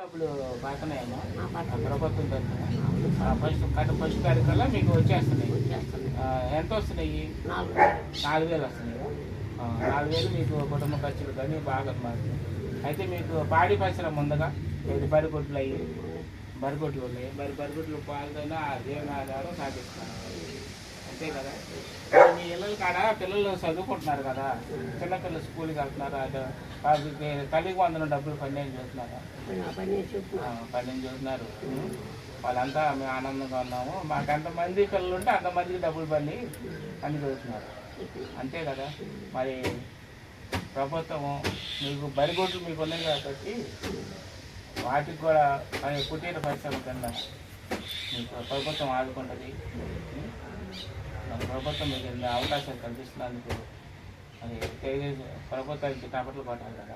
డబ్బులు పడుతున్నాయమ్మా ప్రభుత్వం తరఫున ఫస్ట్ తారీఖుల్లో మీకు వచ్చేస్తున్నాయి. ఎంత వస్తున్నాయి? 4,000 వస్తున్నాయి. 4,000 మీకు కుటుంబ ఖర్చులు కానీ బాగా మారుతుంది. అయితే మీకు పాడి పరిశ్రమ ఉందగా, బరిగొడ్లు అయ్యి బరిగొడ్లు ఉన్నాయి. బరిగొడ్లు పాలతోనే ఆ జీవనాధారం సాధిస్తున్నారు. అంతే కదా. మీ ఇళ్ళ కాడ పిల్లలు చదువుకుంటున్నారు కదా, చిన్నపిల్లలు స్కూల్కి వెళ్తున్నారు. అది తల్లికి వందన డబ్బులు పన్నెండు చూస్తున్నారా? 12 చూస్తున్నారు. వాళ్ళంతా మేము ఆనందంగా ఉన్నాము. మాకు ఎంతమంది పిల్లలు ఉంటే అంతమందికి డబ్బులు పని అన్ని చూస్తున్నారు. అంతే కదా. మరి ప్రభుత్వము మీకు బరిగొడ్లు మీకు ఉన్నాయి కాబట్టి వాటికి కూడా కుటీర పరిశ్రమ కింద మీకు ప్రభుత్వం ఆదుకుంటుంది. మన ప్రభుత్వం మీకు ఎన్ని అవకాశాలు కల్పిస్తున్నందుకు మరి ప్రభుత్వానికి కాపట్లు కొట్టాలి కదా.